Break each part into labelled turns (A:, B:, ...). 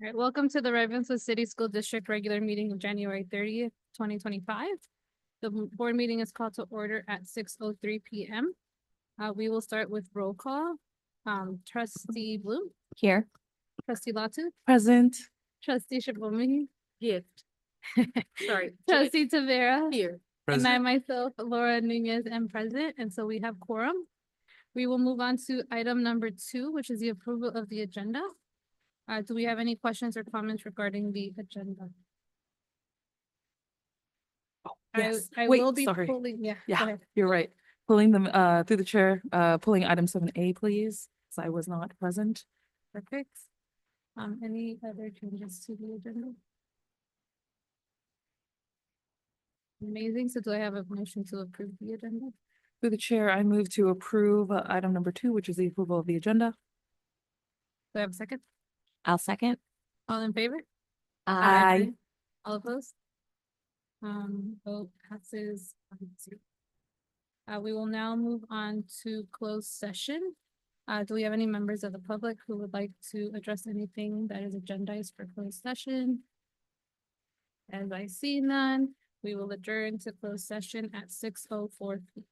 A: All right, welcome to the Ravenswood City School District regular meeting of January 30th, 2025. The board meeting is called to order at 6:03 p.m. We will start with roll call. Trustee Bloom,
B: Here.
A: trustee Latu,
B: Present.
A: trustee Shibomi,
B: Gift. Sorry.
A: trustee Tavera,
B: Here.
A: and I myself, Laura Nunez, am present, and so we have quorum. We will move on to item number 2, which is the approval of the agenda. Do we have any questions or comments regarding the agenda?
B: Yes.
A: I
B: Wait,
A: will be
B: sorry.
A: pulling, go
B: Yeah,
A: ahead.
B: you're right. Pulling them through the chair, pulling item 7A, please, because I was not present.
A: Perfect. Any other changes to the agenda? Amazing. So do I have a motion to approve the agenda?
B: Through the chair, I move to approve item number 2, which is the approval of the agenda.
A: Do I have a second?
B: I'll second.
A: All in favor?
B: Aye.
A: All opposed? Vote passes 5-0. We will now move on to closed session. Do we have any members of the public who would like to address anything that is agendized for closed session? As I see none, we will adjourn to closed session at 6:04 p.m.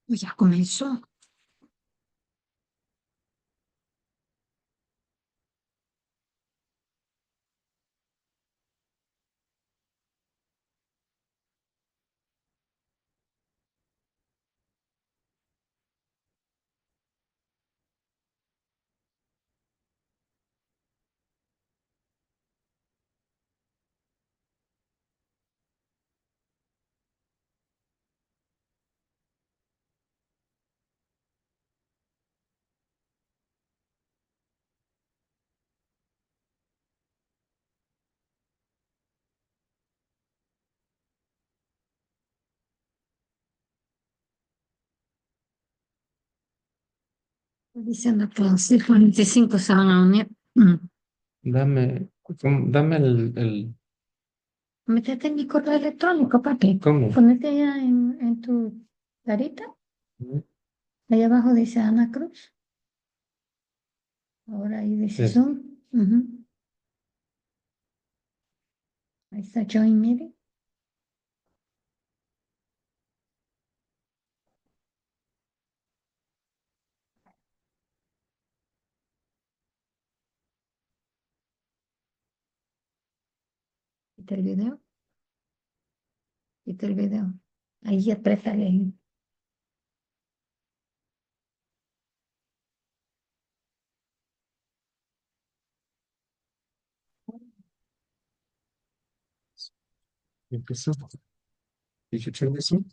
C: Pues ya comenzó. Diciendo que en 45 se van a unir.
D: Dame el,
C: Métete en mi correo electrónico, papi.
D: ¿cómo?
C: Ponete allá en tu carita. Ahí abajo dice Ana Cruz. Ahora ahí dice
D: Sí.
C: Zoom. Ujú. Ahí está Join Meeting. Quita el video. Quita el video. Ahí apriétale ahí.
D: Empezó. Did you turn this on?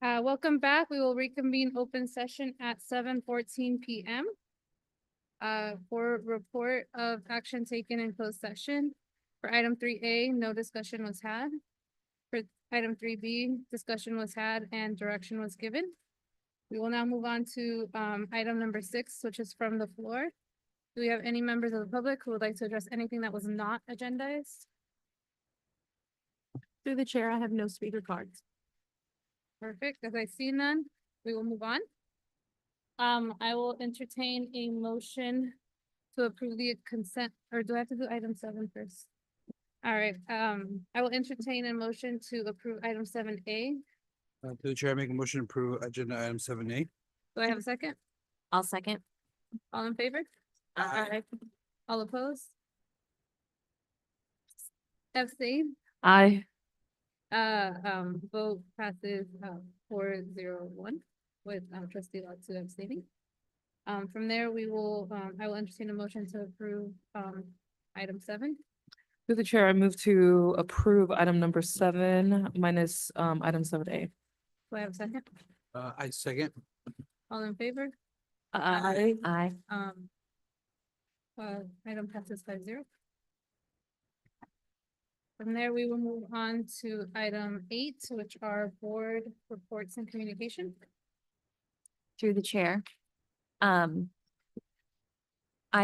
A: Welcome back. We will reconvene open session at 7:14 PM. For report of action taken in closed session. For item 3A, no discussion was had. For item 3B, discussion was had and direction was given. We will now move on to item number 6, which is from the floor. Do we have any members of the public who would like to address anything that was not agendized?
E: Through the chair, I have no speaker cards.
A: Perfect. As I see none, we will move on. I will entertain a motion to approve the consent, or do I have to do item 7 first? All right, I will entertain a motion to approve item 7A.
F: To the chair, make a motion to approve agenda item 7A.
A: Do I have a second?
E: I'll second.
A: All in favor?
E: Aye.
A: All opposed? Abstain?
B: Aye.
A: Vote passes 4-0-1 with trustee Latu abstaining. From there, we will, I will entertain a motion to approve item 7.
B: Through the chair, I move to approve item number 7 minus item 7A.
A: Do I have a second?
F: I second.
A: All in favor?
B: Aye.
E: Aye.
A: Item passes 5-0. From there, we will move on to item 8, which are board reports and communication.
E: Through the chair. I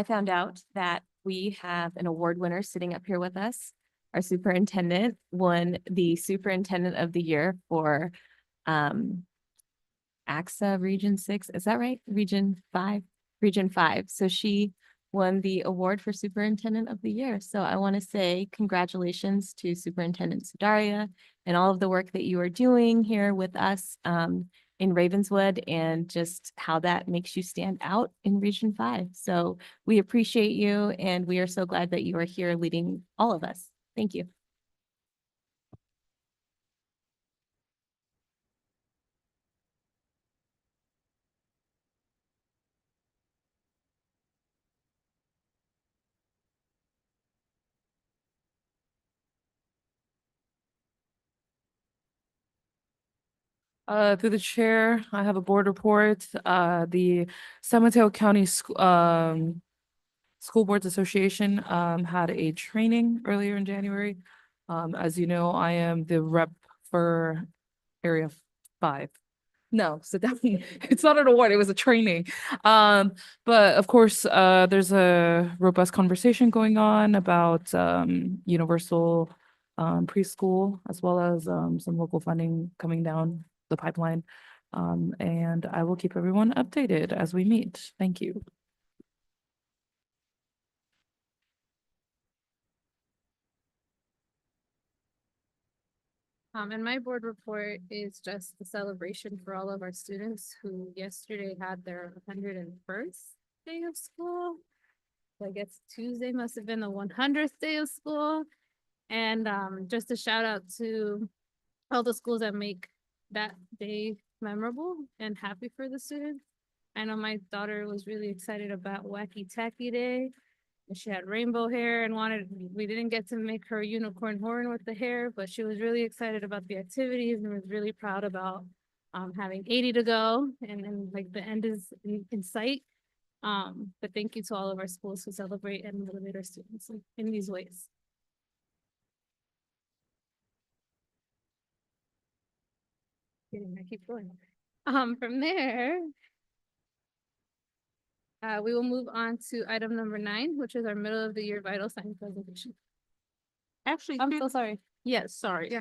E: found out that we have an award winner sitting up here with us. Our superintendent won the Superintendent of the Year for AXA Region 6. Is that right? Region 5? Region 5. So she won the award for Superintendent of the Year. So I want to say congratulations to Superintendent Sudaria and all of the work that you are doing here with us in Ravenswood, and just how that makes you stand out in Region 5. So we appreciate you, and we are so glad that you are here leading all of us. Thank you.
B: Through the chair, I have a board report. The San Mateo County School Boards Association had a training earlier in January. As you know, I am the rep for Area 5. No, so definitely, it's not an award, it was a training. But of course, there's a robust conversation going on about universal preschool, as well as some local funding coming down the pipeline. And I will keep everyone updated as we meet. Thank you.
A: And my board report is just the celebration for all of our students who yesterday had their 101st day of school. So I guess Tuesday must have been the 100th day of school. And just a shout out to all the schools that make that day memorable and happy for the students. I know my daughter was really excited about Wacky Tacky Day. She had rainbow hair and we didn't get to make her unicorn horn with the hair, but she was really excited about the activities and was really proud about having 80 to go, and like the end is in sight. But thank you to all of our schools who celebrate and motivate our students in these ways. I keep going. From there, we will move on to item number 9, which is our middle of the year vital signs presentation.
G: Actually,
A: I'm so sorry.
G: yes, sorry.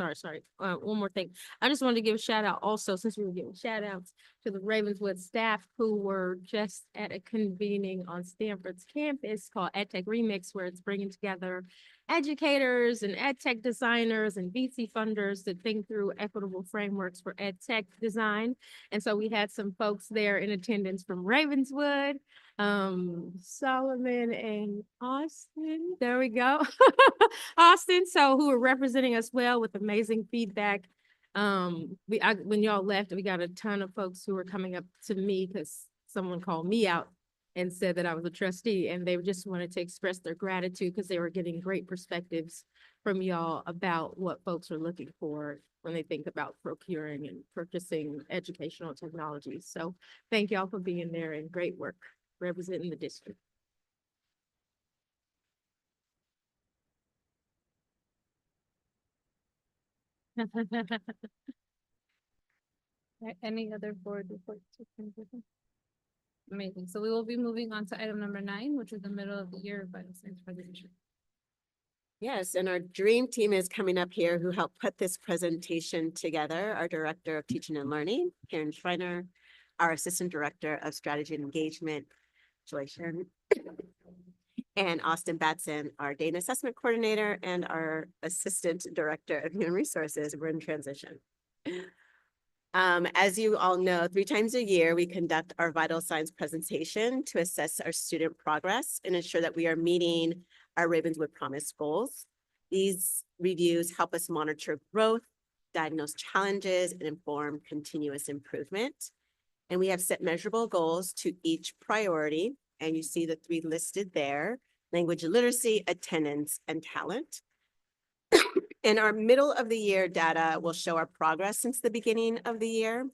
G: One more thing. I just wanted to give a shout out also, since we were giving shout outs to the Ravenswood staff who were just at a convening on Stanford's campus called EdTech Remix, where it's bringing together educators and EdTech designers and VC funders to think through equitable frameworks for EdTech design. And so we had some folks there in attendance from Ravenswood, Solomon and Austin. There we go. Austin, so who are representing us well with amazing feedback. When y'all left, we got a ton of folks who were coming up to me because someone called me out and said that I was a trustee, and they just wanted to express their gratitude because they were getting great perspectives from y'all about what folks are looking for when they think about procuring and purchasing educational technologies. So thank y'all for being there and great work representing the district.
A: Any other board reports? Amazing. So we will be moving on to item number 9, which is the middle of the year vital science presentation.
H: Yes, and our dream team is coming up here who helped put this presentation together. Our Director of Teaching and Learning, Karen Schreiner, our Assistant Director of Strategy and Engagement, Joy Sharon, and Austin Batson, our Data Assessment Coordinator, and our Assistant Director of Human Resources. We're in transition. As you all know, 3 times a year, we conduct our vital signs presentation to assess our student progress and ensure that we are meeting our Ravenswood Promise goals. These reviews help us monitor growth, diagnose challenges, and inform continuous improvement. And we have set measurable goals to each priority, and you see the 3 listed there: language and literacy, attendance, and talent. And our middle of the year data will show our progress since the beginning of the year.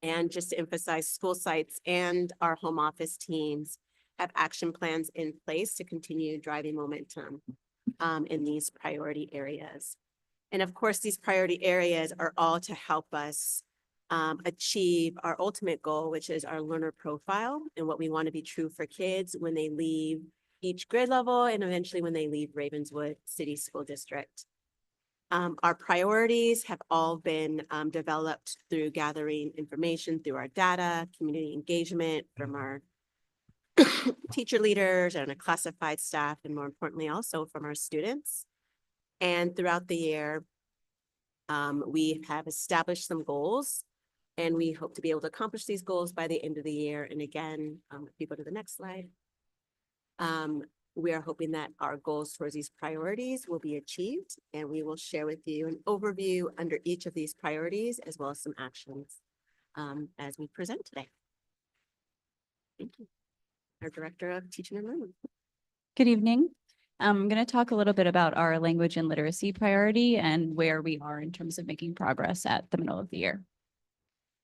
H: And just to emphasize, school sites and our home office teams have action plans in place to continue driving momentum in these priority areas. And of course, these priority areas are all to help us achieve our ultimate goal, which is our learner profile and what we want to be true for kids when they leave each grade level and eventually when they leave Ravenswood City School District. Our priorities have all been developed through gathering information through our data, community engagement from our teacher leaders and our classified staff, and more importantly, also from our students. And throughout the year, we have established some goals, and we hope to be able to accomplish these goals by the end of the year. And again, if you go to the next slide, we are hoping that our goals towards these priorities will be achieved, and we will share with you an overview under each of these priorities, as well as some actions as we present today. Thank you. Our Director of Teaching and Learning.
I: Good evening. I'm going to talk a little bit about our language and literacy priority and where we are in terms of making progress at the middle of the year.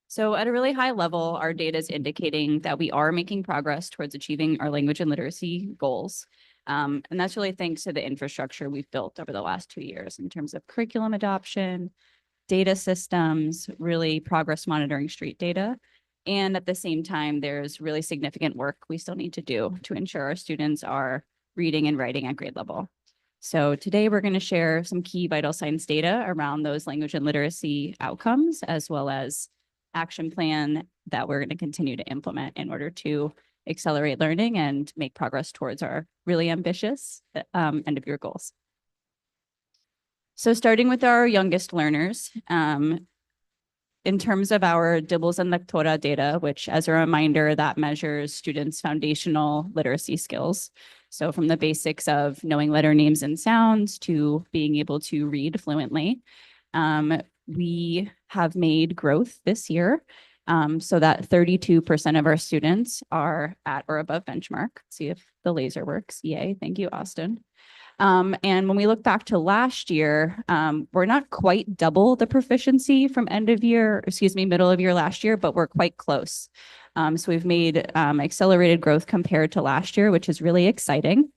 I: So at a really high level, our data is indicating that we are making progress towards achieving our language and literacy goals. And that's really thanks to the infrastructure we've built over the last 2 years in terms of curriculum adoption, data systems, really progress monitoring street data. And at the same time, there's really significant work we still need to do to ensure our students are reading and writing at grade level. So today we're going to share some key vital signs data around those language and literacy outcomes, as well as action plan that we're going to continue to implement in order to accelerate learning and make progress towards our really ambitious end of year goals. So starting with our youngest learners, in terms of our Dibbles and Lectora data, which as a reminder, that measures students' foundational literacy skills. So from the basics of knowing letter names and sounds to being able to read fluently, we have made growth this year so that 32% of our students are at or above benchmark. See if the laser works. Yay. Thank you, Austin. And when we look back to last year, we're not quite double the proficiency from middle of year last year, but we're quite close. So we've made accelerated growth compared to last year, which is really exciting.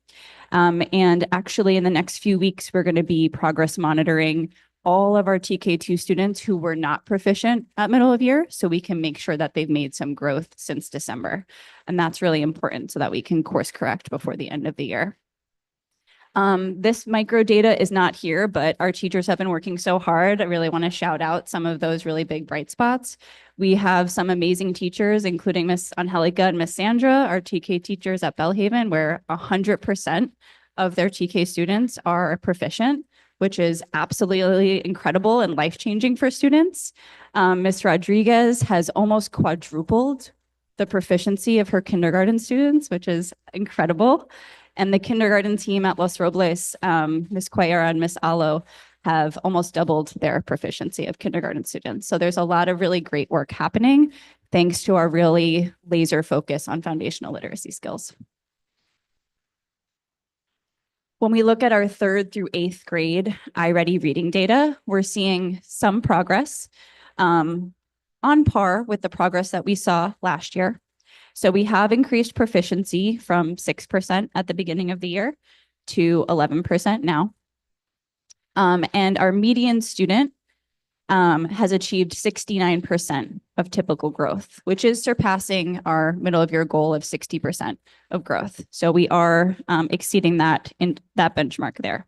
I: And actually in the next few weeks, we're going to be progress monitoring all of our TK2 students who were not proficient at middle of year, so we can make sure that they've made some growth since December. And that's really important so that we can course correct before the end of the year. This micro data is not here, but our teachers have been working so hard. I really want to shout out some of those really big bright spots. We have some amazing teachers, including Miss Angelica and Miss Sandra, our TK teachers at Belhaven, where 100% of their TK students are proficient, which is absolutely incredible and life-changing for students. Miss Rodriguez has almost quadrupled the proficiency of her kindergarten students, which is incredible. And the kindergarten team at Los Robles, Miss Cuellar and Miss Alo, have almost doubled their proficiency of kindergarten students. So there's a lot of really great work happening thanks to our really laser focus on foundational literacy skills. When we look at our 3rd through 8th grade iReady reading data, we're seeing some progress on par with the progress that we saw last year. So we have increased proficiency from 6% at the beginning of the year to 11% now. And our median student has achieved 69% of typical growth, which is surpassing our middle of year goal of 60% of growth. So we are exceeding that in that benchmark there.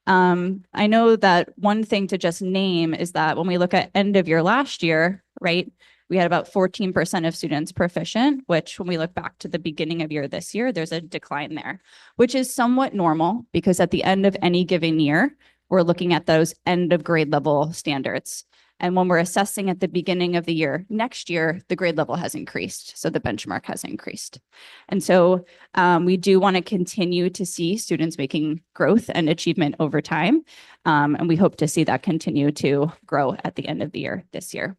I: I know that one thing to just name is that when we look at end of year last year, right, we had about 14% of students proficient, which when we look back to the beginning of year this year, there's a decline there, which is somewhat normal because at the end of any given year, we're looking at those end of grade level standards. And when we're assessing at the beginning of the year, next year, the grade level has increased. So the benchmark has increased. And so we do want to continue to see students making growth and achievement over time. And we hope to see that continue to grow at the end of the year this year.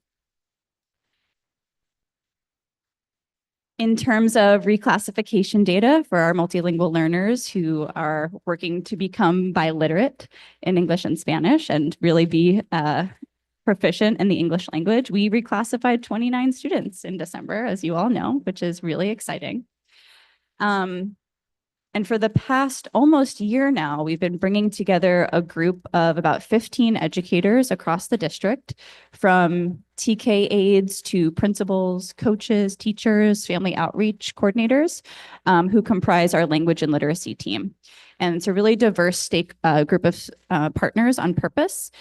I: In terms of reclassification data for our multilingual learners who are working to become biliterate in English and Spanish and really be proficient in the English language, we reclassified 29 students in December, as you all know, which is really exciting. And for the past almost year now, we've been bringing together a group of about 15 educators across the district, from TK aides to principals, coaches, teachers, family outreach coordinators, who comprise our language and literacy team. And it's a really diverse group of partners on purpose.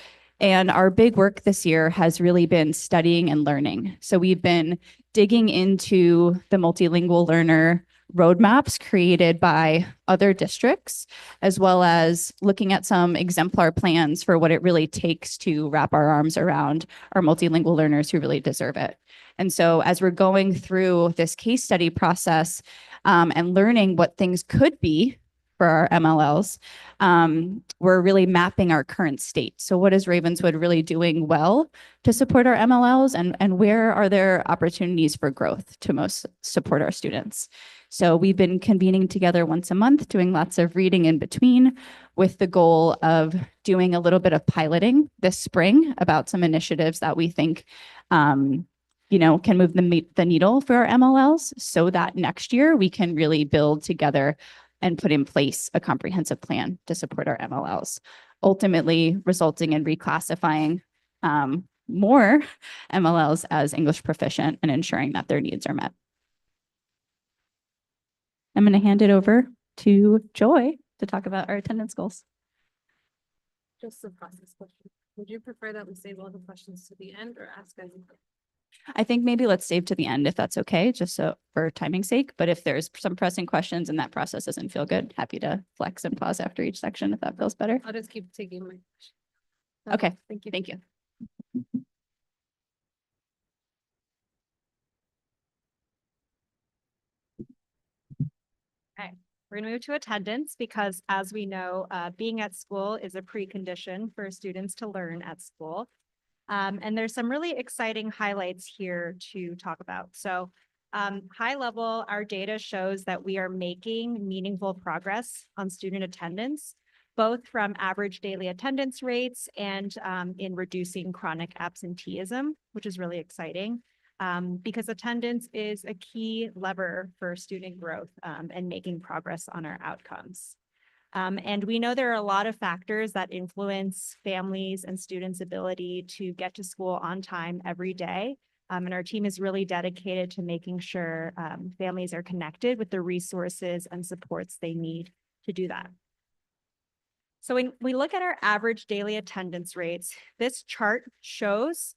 I: And our big work this year has really been studying and learning. So we've been digging into the multilingual learner roadmaps created by other districts, as well as looking at some exemplar plans for what it really takes to wrap our arms around our multilingual learners who really deserve it. And so as we're going through this case study process and learning what things could be for our MLLs, we're really mapping our current state. So what is Ravenswood really doing well to support our MLLs, and where are there opportunities for growth to most support our students? So we've been convening together once a month, doing lots of reading in between, with the goal of doing a little bit of piloting this spring about some initiatives that we think can move the needle for our MLLs, so that next year we can really build together and put in place a comprehensive plan to support our MLLs, ultimately resulting in reclassifying more MLLs as English proficient and ensuring that their needs are met. I'm going to hand it over to Joy to talk about our attendance goals.
A: Just a process question. Would you prefer that we save all the questions to the end or ask as you go?
I: I think maybe let's save to the end if that's okay, just so for timing's sake. But if there's some pressing questions and that process doesn't feel good, happy to flex and pause after each section if that feels better.
A: I'll just keep taking my question.
I: Okay,
A: Thank you.
I: thank you.
J: We're going to move to attendance because, as we know, being at school is a precondition for students to learn at school. And there's some really exciting highlights here to talk about. So high level, our data shows that we are making meaningful progress on student attendance, both from average daily attendance rates and in reducing chronic absenteeism, which is really exciting. Because attendance is a key lever for student growth and making progress on our outcomes. And we know there are a lot of factors that influence families and students' ability to get to school on time every day. And our team is really dedicated to making sure families are connected with the resources and supports they need to do that. So when we look at our average daily attendance rates, this chart shows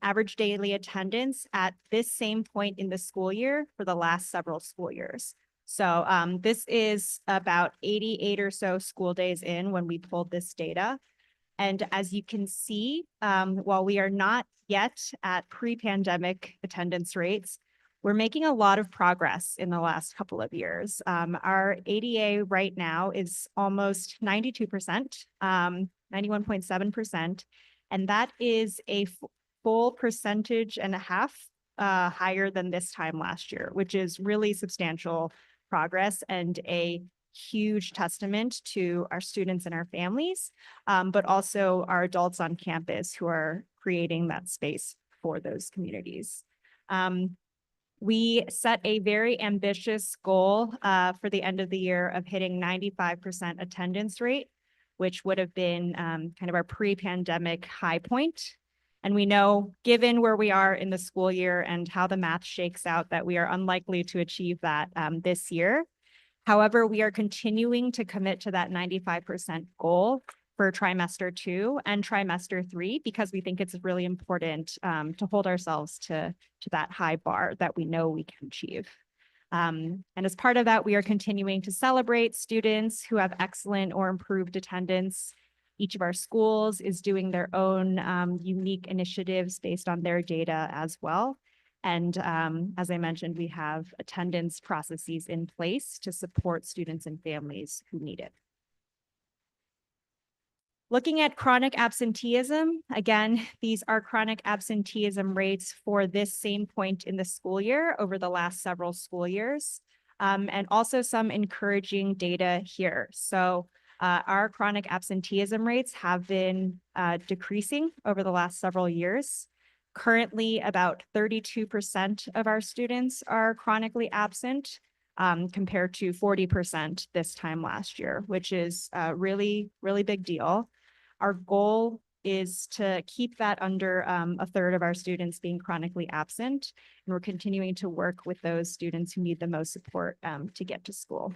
J: average daily attendance at this same point in the school year for the last several school years. So this is about 88 or so school days in when we pulled this data. And as you can see, while we are not yet at pre-pandemic attendance rates, we're making a lot of progress in the last couple of years. Our ADA right now is almost 92%, 91.7%, and that is a full percentage and a half higher than this time last year, which is really substantial progress and a huge testament to our students and our families, but also our adults on campus who are creating that space for those communities. We set a very ambitious goal for the end of the year of hitting 95% attendance rate, which would have been kind of our pre-pandemic high point. And we know, given where we are in the school year and how the math shakes out, that we are unlikely to achieve that this year. However, we are continuing to commit to that 95% goal for trimester 2 and trimester 3, because we think it's really important to hold ourselves to that high bar that we know we can achieve. And as part of that, we are continuing to celebrate students who have excellent or improved attendance. Each of our schools is doing their own unique initiatives based on their data as well. And as I mentioned, we have attendance processes in place to support students and families who need it. Looking at chronic absenteeism, again, these are chronic absenteeism rates for this same point in the school year over the last several school years, and also some encouraging data here. So our chronic absenteeism rates have been decreasing over the last several years. Currently, about 32% of our students are chronically absent, compared to 40% this time last year, which is a really, really big deal. Our goal is to keep that under a third of our students being chronically absent, and we're continuing to work with those students who need the most support to get to school.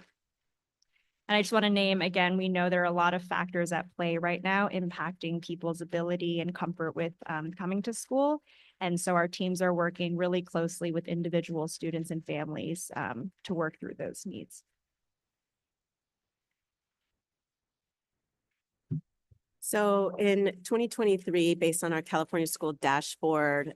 J: And I just want to name, again, we know there are a lot of factors at play right now impacting people's ability and comfort with coming to school. And so our teams are working really closely with individual students and families to work through those needs.
H: So in 2023, based on our California School Dashboard,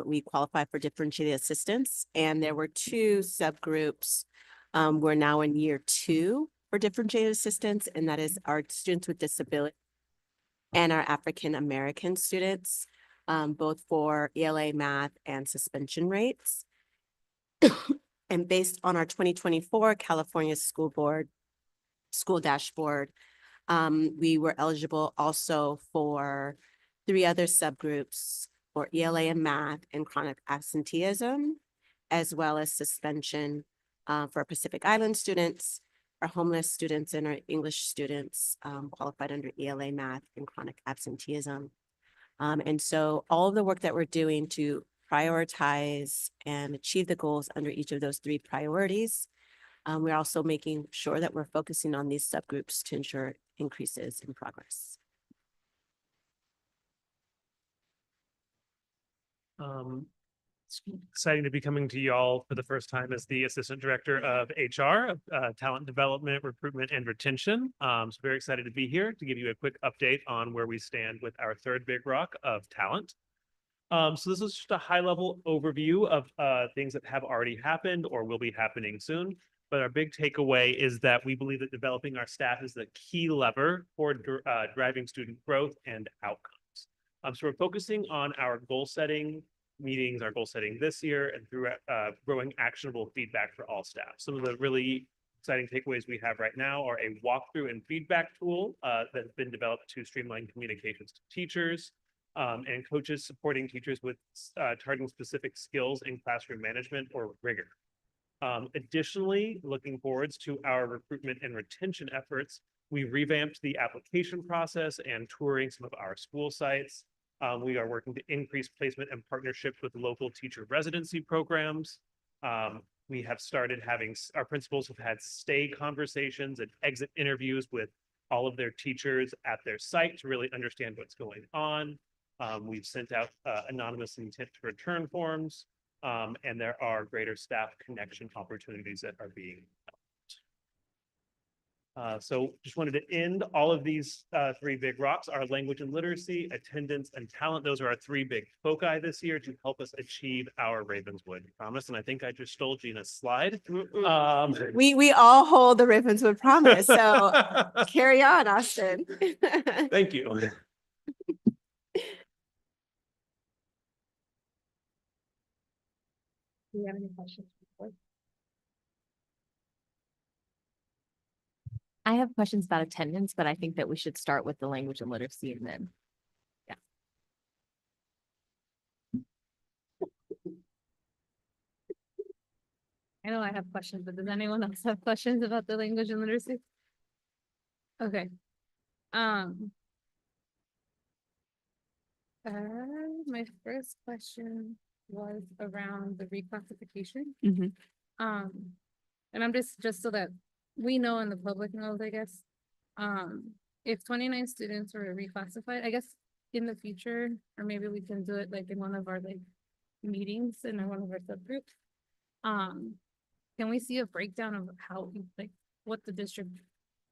H: we qualified for differentiated assistance, and there were 2 subgroups. We're now in year 2 for differentiated assistance, and that is our students with disability and our African American students, both for ELA math and suspension rates. And based on our 2024 California School Board School Dashboard, we were eligible also for 3 other subgroups for ELA and math and chronic absenteeism, as well as suspension for Pacific Island students, our homeless students, and our English students qualified under ELA math and chronic absenteeism. And so all of the work that we're doing to prioritize and achieve the goals under each of those 3 priorities, we're also making sure that we're focusing on these subgroups to ensure increases in progress.
K: It's exciting to be coming to y'all for the first time as the Assistant Director of HR, Talent Development, Recruitment, and Retention. So very excited to be here to give you a quick update on where we stand with our 3rd big rock of talent. So this is just a high-level overview of things that have already happened or will be happening soon. But our big takeaway is that we believe that developing our staff is the key lever for driving student growth and outcomes. So we're focusing on our goal setting meetings, our goal setting this year, and through growing actionable feedback for all staff. Some of the really exciting takeaways we have right now are a walkthrough and feedback tool that has been developed to streamline communications to teachers and coaches, supporting teachers with targeting specific skills in classroom management or rigor. Additionally, looking forwards to our recruitment and retention efforts, we revamped the application process and touring some of our school sites. We are working to increase placement and partnerships with local teacher residency programs. We have started having, our principals have had stay conversations and exit interviews with all of their teachers at their site to really understand what's going on. We've sent out anonymous intent to return forms. And there are greater staff connection opportunities that are being developed. So just wanted to end all of these 3 big rocks: our language and literacy, attendance, and talent. Those are our 3 big foci this year to help us achieve our Ravenswood promise. And I think I just stole Gina's slide.
H: We all hold the Ravenswood promise, so carry on, Austin.
K: Thank you.
A: Do you have any questions?
E: I have questions about attendance, but I think that we should start with the language and literacy and then.
A: I know I have questions, but does anyone else have questions about the language and literacy? Okay. My first question was around the reclassification.
I: Mhm.
A: And I'm just so that we know and the public knows, I guess. If 29 students were reclassified, I guess in the future, or maybe we can do it like in one of our like meetings in one of our subgroups. Can we see a breakdown of how, like, what the district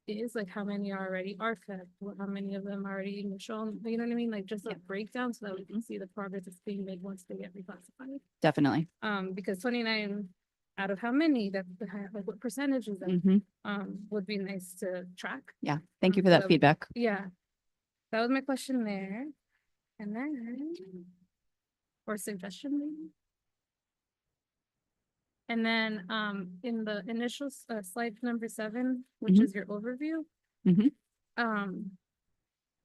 A: is, like how many already are fed, how many of them already initial, you know what I mean? Like just a breakdown so that we can see the progress that's being made once they get reclassified.
I: Definitely.
A: Because 29 out of how many that, like what percentage is that,
I: Mhm.
A: would be nice to track.
I: Yeah. Thank you for
A: so
I: that feedback.
A: Yeah, that was my question there. And then, or suggestion maybe. And then, in the initial, slide number 7, which
I: Mhm.
A: is your overview.
I: Mhm.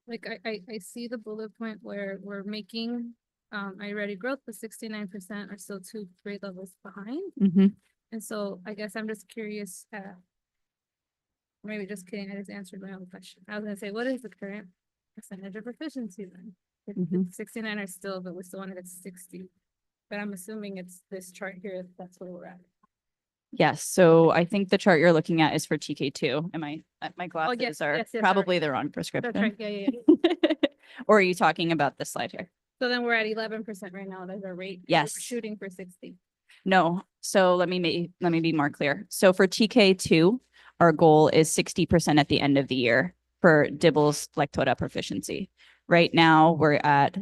A: Like I see the bullet point where we're making, I ready growth, but 69% are still 2 grade levels behind.
I: Mhm.
A: And so I guess I'm just curious, maybe just kidding, I just answered my own question. I was gonna say, what is the current percentage of proficiency then? If
I: Mhm.
A: 69 are still, but we still want it at 60. But I'm assuming it's this chart here, that's where we're at.
I: Yes. So I think the chart you're looking at is for TK2. Am I, my
A: Oh,
I: glasses
A: yes,
I: are
A: yes,
I: probably
A: sorry.
I: the wrong
A: That's
I: prescription.
A: right, yeah.
I: Or are you talking about this slide here?
A: So then we're at 11% right now, that's our rate. We're
I: Yes.
A: shooting for 60.
I: No. So let me be more clear. So for TK2, our goal is 60% at the end of the year for DIBELS Lectoda proficiency. Right now, we're at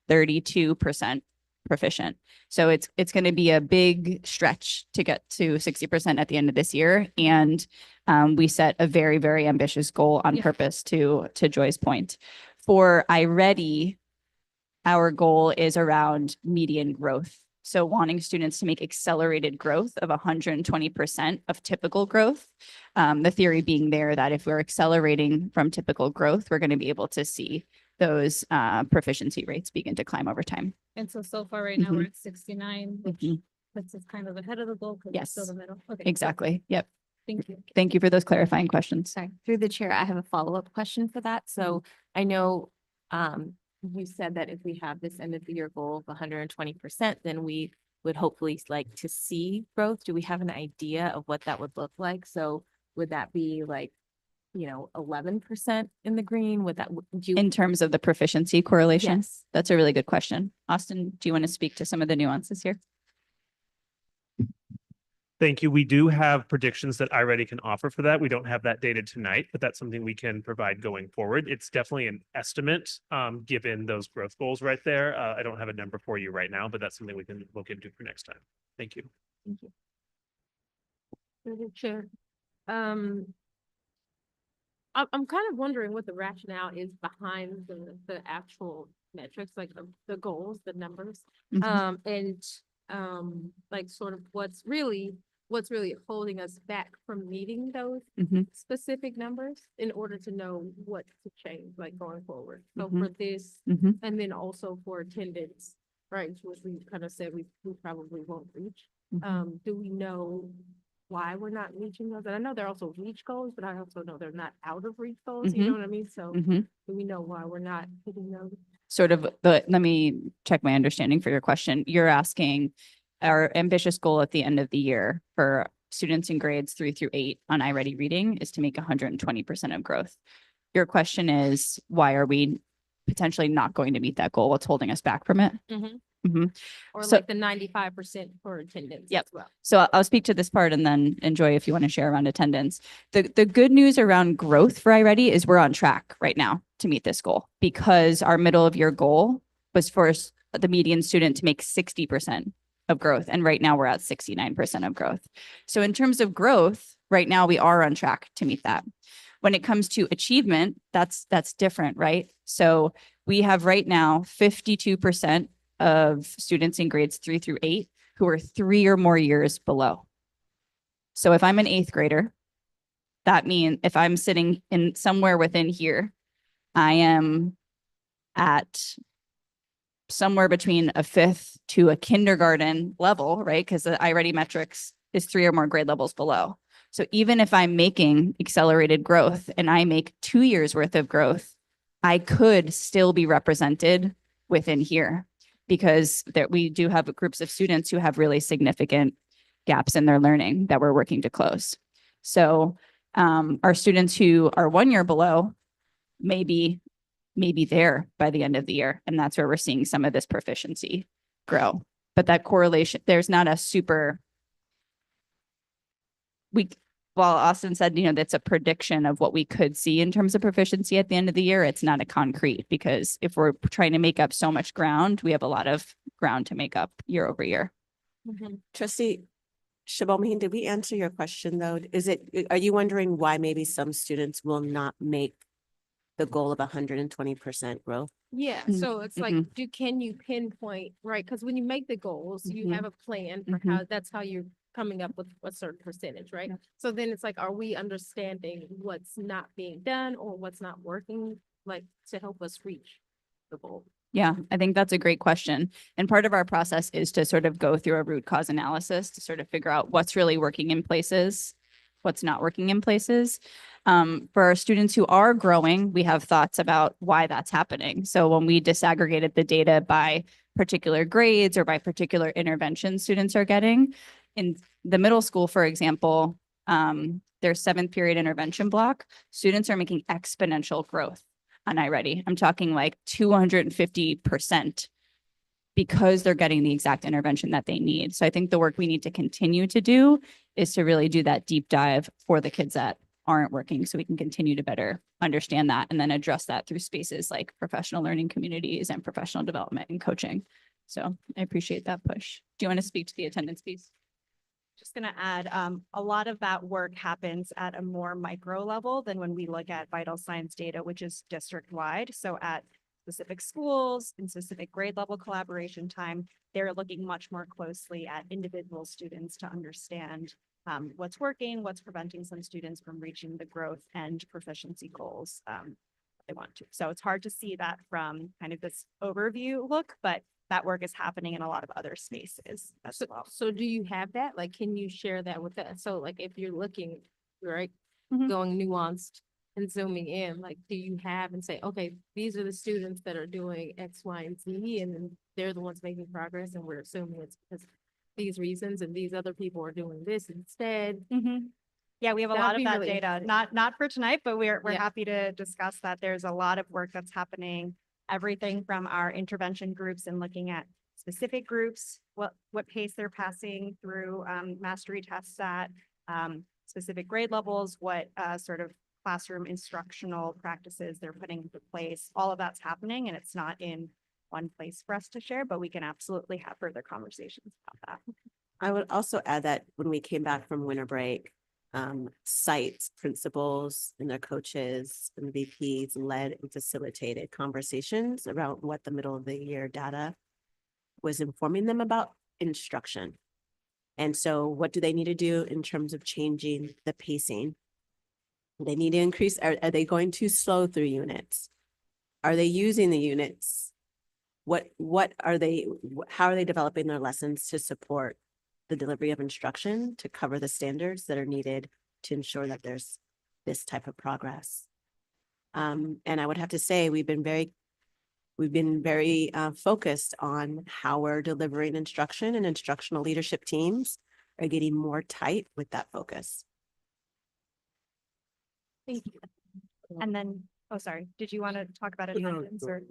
I: 32% proficient. So it's going to be a big stretch to get to 60% at the end of this year. And we set a very, very ambitious goal on purpose to Joy's point. For iReady, our goal is around median growth. So wanting students to make accelerated growth of 120% of typical growth. The theory being there that if we're accelerating from typical growth, we're going to be able to see those proficiency rates begin to climb over time.
A: And so far right now, we're at 69, which
I: Mhm.
A: puts us kind of ahead of the goal. 'Cause it's still
I: Yes.
A: the middle. Okay.
I: Exactly. Yep.
A: Thank you.
I: Thank you for those clarifying questions.
E: Sorry, through the chair, I have a follow-up question for that. So I know you said that if we have this end of the year goal of 120%, then we would hopefully like to see growth. Do we have an idea of what that would look like? So would that be like, 11% in the green? Would that, do you?
I: In terms of the proficiency correlation?
E: Yes.
I: That's a really good question. Austin, do you want to speak to some of the nuances here?
K: Thank you. We do have predictions that iReady can offer for that. We don't have that data tonight, but that's something we can provide going forward. It's definitely an estimate, given those growth goals right there. I don't have a number for you right now, but that's something we can look into for next time. Thank you.
G: Thank you. Through the chair. I'm kind of wondering what the rationale is behind the actual metrics, like the goals, the numbers.
I: Mhm.
G: And like sort of what's really holding us back from meeting those
I: Mhm.
G: specific numbers in order to know what to change, like going forward. So
I: Mhm.
G: for this,
I: Mhm.
G: and then also for attendance, right, which we kind of said we probably won't reach.
I: Mhm.
G: Do we know why we're not reaching those? And I know they're also reach goals, but I also know they're not out of reach goals, you know what I mean? So
I: Mhm.
G: do we know why we're not hitting those?
I: Sort of let me check my understanding for your question. You're asking our ambitious goal at the end of the year for students in grades 3 through 8 on iReady reading is to make 120% of growth. Your question is, why are we potentially not going to meet that goal? What's holding us back from it? Mhm.
G: Or
I: So-
G: like the 95% for attendance
I: Yep.
G: as well.
I: So I'll speak to this part and then enjoy if you want to share around attendance. The good news around growth for iReady is we're on track right now to meet this goal because our middle of year goal was for the median student to make 60% of growth. And right now we're at 69% of growth. So in terms of growth, right now we are on track to meet that. When it comes to achievement, that's different, right? So we have right now 52% of students in grades 3 through 8 who are 3 or more years below. So if I'm an 8th grader, that means if I'm sitting in somewhere within here, I am at somewhere between a 5th to a kindergarten level, right? Because the iReady metrics is 3 or more grade levels below. So even if I'm making accelerated growth and I make 2 years worth of growth, I could still be represented within here because that we do have groups of students who have really significant gaps in their learning that we're working to close. So our students who are 1 year below may be there by the end of the year. And that's where we're seeing some of this proficiency grow. But that correlation, there's not a super, while Austin said, that's a prediction of what we could see in terms of proficiency at the end of the year, it's not a concrete because if we're trying to make up so much ground, we have a lot of ground to make up year over year.
H: Trustee Shabomhin, did we answer your question though? Are you wondering why maybe some students will not make the goal of 120% growth?
G: Yeah,
I: Mm,
G: so it's like, can you pinpoint, right? Because when you make the goals, you have a plan for that's how you're coming up with a certain percentage, right?
I: Yeah.
G: So then it's like, are we understanding what's not being done or what's not working, like to help us reach the goal?
I: Yeah, I think that's a great question. And part of our process is to sort of go through a root cause analysis to sort of figure out what's really working in places, what's not working in places. For our students who are growing, we have thoughts about why that's happening. So when we disaggregated the data by particular grades or by particular interventions students are getting, in the middle school, for example, their 7th period intervention block, students are making exponential growth on iReady. I'm talking like 250% because they're getting the exact intervention that they need. So I think the work we need to continue to do is to really do that deep dive for the kids that aren't working so we can continue to better understand that and then address that through spaces like professional learning communities and professional development and coaching. So I appreciate that push. Do you want to speak to the attendance piece?
J: Just going to add, a lot of that work happens at a more micro level than when we look at vital signs data, which is district wide. So at specific schools and specific grade level collaboration time, they're looking much more closely at individual students to understand what's working, what's preventing some students from reaching the growth and proficiency goals they want to. So it's hard to see that from kind of this overview look, but that work is happening in a lot of other spaces as well.
G: So do you have that? Like, can you share that with us? So like, if you're looking, right,
J: Mhm.
G: going nuanced and zooming in, like, do you have and say, okay, these are the students that are doing X, Y, and Z, and then they're the ones making progress, and we're assuming it's because of these reasons, and these other people are doing this instead.
J: Yeah, we have a
G: That'd
J: lot of
G: be
J: that
G: really
J: data, not for tonight, but we're
G: Yeah.
J: happy to discuss that. There's a lot of work that's happening, everything from our intervention groups and looking at specific groups, what pace they're passing through mastery tests at, specific grade levels, what sort of classroom instructional practices they're putting into place. All of that's happening and it's not in one place for us to share, but we can absolutely have further conversations about that.
H: I would also add that when we came back from winter break, sites, principals and their coaches and VPs led and facilitated conversations around what the middle of the year data was informing them about instruction. And so what do they need to do in terms of changing the pacing? They need to increase, are they going too slow through units? Are they using the units? What are they, how are they developing their lessons to support the delivery of instruction to cover the standards that are needed to ensure that there's this type of progress? And I would have to say, we've been very focused on how we're delivering instruction, and instructional leadership teams are getting more tight with that focus.
G: Thank you.
J: And then, oh, sorry, did you want to talk about attendance or?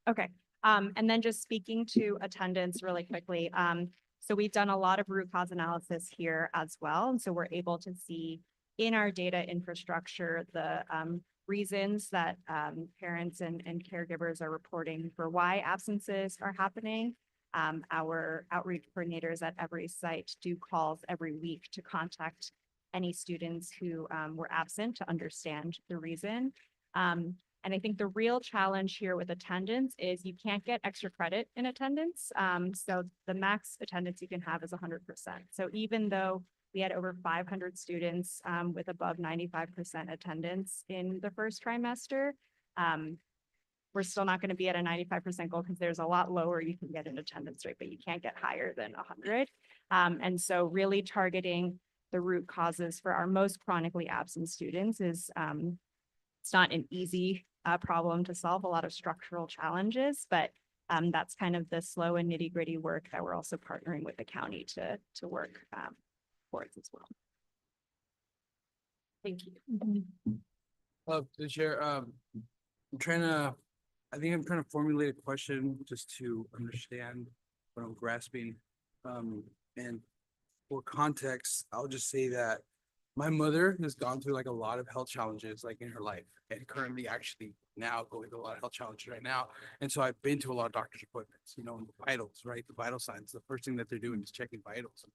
J: Okay, and then just speaking to attendance really quickly. So we've done a lot of root cause analysis here as well. And so we're able to see in our data infrastructure, the reasons that parents and caregivers are reporting for why absences are happening. Our outreach coordinators at every site do calls every week to contact any students who were absent to understand the reason. And I think the real challenge here with attendance is you can't get extra credit in attendance. So the max attendance you can have is 100%. So even though we had over 500 students with above 95% attendance in the first trimester, we're still not going to be at a 95% goal because there's a lot lower you can get in attendance rate, but you can't get higher than 100. And so really targeting the root causes for our most chronically absent students is it's not an easy problem to solve, a lot of structural challenges, but that's kind of the slow and nitty gritty work that we're also partnering with the county to work towards as well. Thank you.
F: The chair, I'm trying to, I think I'm trying to formulate a question just to understand what I'm grasping. And for context, I'll just say that my mother has gone through like a lot of health challenges like in her life, and currently actually now going through a lot of health challenges right now. And so I've been to a lot of doctor's appointments, you know, and the vitals, right? The vital signs. The first thing that they're doing is checking vitals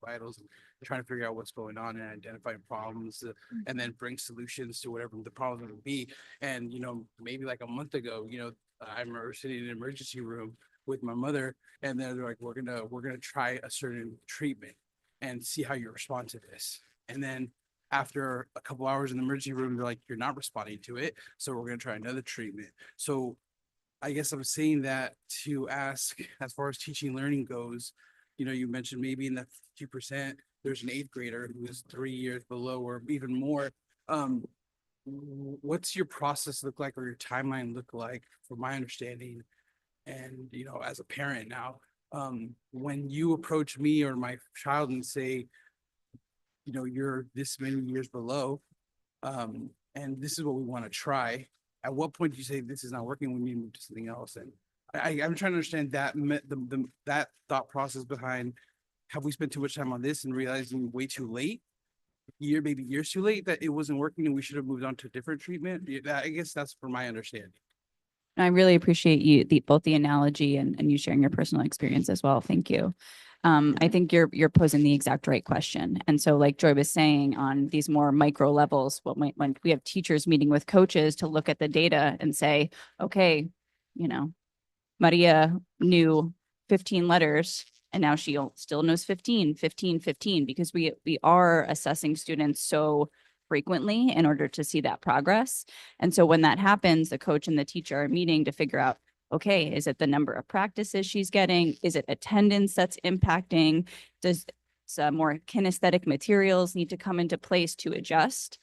F: and trying to figure out what's going on and identifying problems and then bring solutions to whatever the problem would be. And, you know, maybe like a month ago, you know, I remember sitting in an emergency room with my mother, and they're like, we're gonna try a certain treatment and see how you respond to this. And then after a couple hours in the emergency room, they're like, you're not responding to it, so we're gonna try another treatment. So I guess I'm saying that to ask, as far as teaching learning goes, you know, you mentioned maybe in that 50%, there's an 8th grader who is 3 years below or even more. What's your process look like or your timeline look like, from my understanding? And, you know, as a parent now, when you approach me or my child and say, you know, you're this many years below, and this is what we want to try, at what point do you say this is not working, we need to move to something else? And I'm trying to understand that that thought process behind, have we spent too much time on this and realizing way too late, maybe years too late, that it wasn't working and we should have moved on to a different treatment? I guess that's for my understanding.
I: I really appreciate you, both the analogy and you sharing your personal experience as well. Thank you. I think you're posing the exact right question. And so like Joy was saying, on these more micro levels, when we have teachers meeting with coaches to look at the data and say, okay, you know, Maria knew 15 letters and now she still knows 15, because we are assessing students so frequently in order to see that progress. And so when that happens, the coach and the teacher are meeting to figure out, okay, is it the number of practices she's getting? Is it attendance that's impacting? Does some more kinesthetic materials need to come into place to adjust?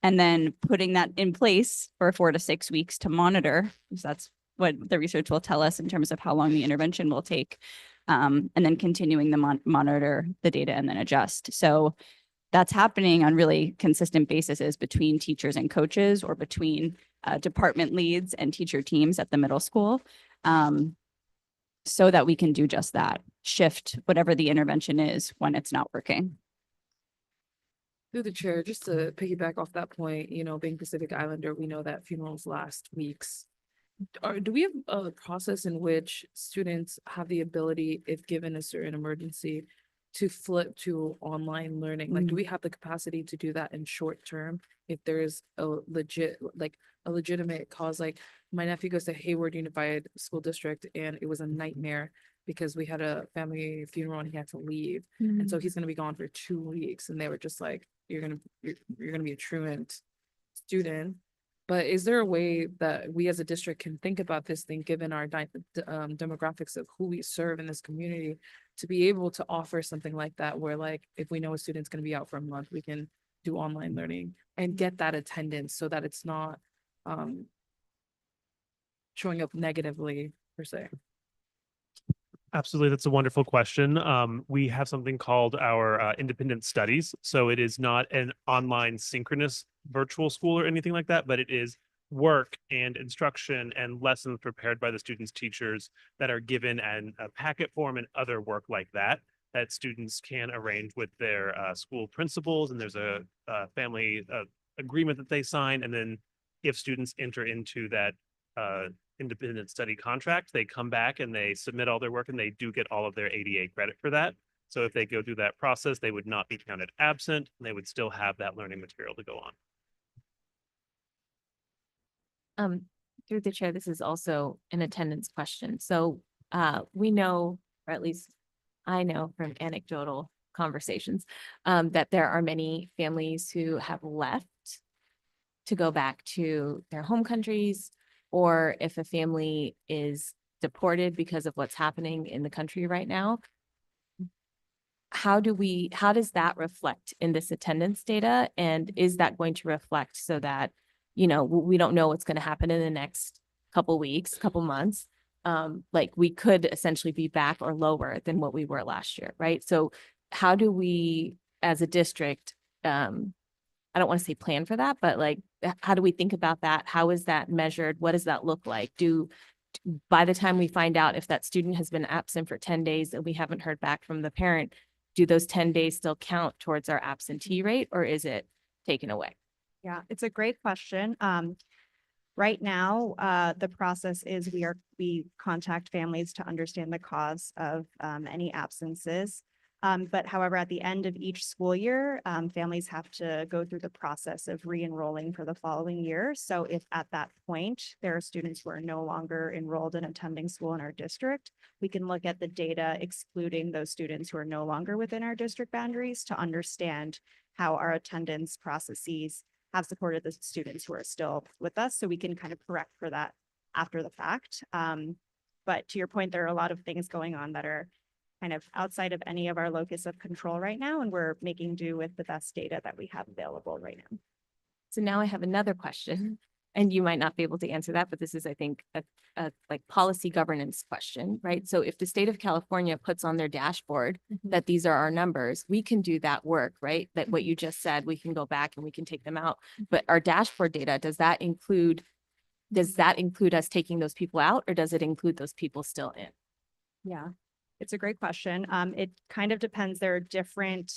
I: And then putting that in place for 4 to 6 weeks to monitor, because that's what the research will tell us in terms of how long the intervention will take. And then continuing to monitor the data and then adjust. So that's happening on really consistent basis between teachers and coaches, or between department leads and teacher teams at the middle school, so that we can do just that, shift whatever the intervention is when it's not working.
B: Through the chair, just to piggyback off that point, you know, being Pacific Islander, we know that funerals last weeks. Do we have a process in which students have the ability, if given a certain emergency, to flip to online learning? Like, do we have the capacity to do that in short term if there's a legitimate cause? Like, my nephew goes to Hayward Unified School District, and it was a nightmare because we had a family funeral and he had to leave. And so he's gonna be gone for 2 weeks, and they were just like, you're gonna be a truant student. But is there a way that we as a district can think about this thing, given our demographics of who we serve in this community, to be able to offer something like that, where like, if we know a student's going to be out for a month, we can do online learning and get that attendance so that it's not showing up negatively per se?
K: Absolutely. That's a wonderful question. We have something called our independent studies. So it is not an online synchronous virtual school or anything like that, but it is work and instruction and lessons prepared by the students' teachers that are given in a packet form and other work like that, that students can arrange with their school principals. And there's a family agreement that they sign. And then if students enter into that independent study contract, they come back and they submit all their work, and they do get all of their ADA credit for that. So if they go through that process, they would not be counted absent, and they would still have that learning material to go on.
E: through the chair, this is also an attendance question. So we know, or at least I know from anecdotal conversations, that there are many families who have left to go back to their home countries, or if a family is deported because of what's happening in the country right now. How does that reflect in this attendance data? And is that going to reflect so that, we don't know what's going to happen in the next couple weeks, couple months? Like we could essentially be back or lower than what we were last year, right? So how do we, as a district, I don't want to say plan for that, but like, how do we think about that? How is that measured? What does that look like? By the time we find out if that student has been absent for 10 days and we haven't heard back from the parent, do those 10 days still count towards our absentee rate, or is it taken away?
J: Yeah, it's a great question. Right now, the process is we contact families to understand the cause of any absences. But however, at the end of each school year, families have to go through the process of re-enrolling for the following year. So if at that point, there are students who are no longer enrolled in attending school in our district, we can look at the data excluding those students who are no longer within our district boundaries to understand how our attendance processes have supported the students who are still with us. So we can kind of correct for that after the fact. But to your point, there are a lot of things going on that are kind of outside of any of our locus of control right now, and we're making do with the best data that we have available right now.
E: So now I have another question, and you might not be able to answer that, but this is, I think, a like policy governance question, right? So if the state of California puts on their dashboard that these are our numbers, we can do that work, right? That what you just said, we can go back and we can take them out. But our dashboard data, does that include us taking those people out, or does it include those people still in?
J: Yeah, it's a great question. It kind of depends. There are different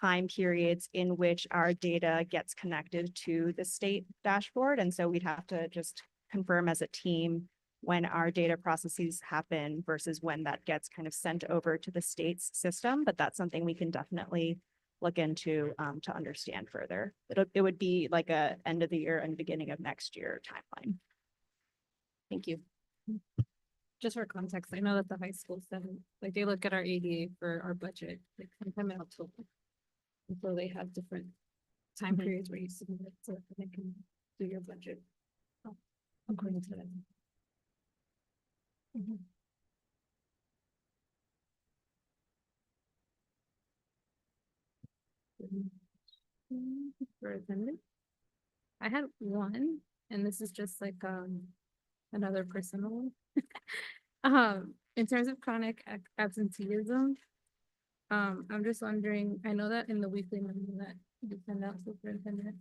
J: time periods in which our data gets connected to the state dashboard. And so we'd have to just confirm as a team when our data processes happen versus when that gets kind of sent over to the state's system. But that's something we can definitely look into to understand further. It would be like a end of the year and beginning of next year timeline.
E: Thank you.
A: Just for context, I know that the high school doesn't, like, they look at our ADA for our budget, like sometime in October. And so they have different time periods where you submit it so that they can do your budget according to that. For attendance, I had one, and this is just like another personal one. In terms of chronic absenteeism, I'm just wondering, I know that in the weekly memo that you send out, Superintendent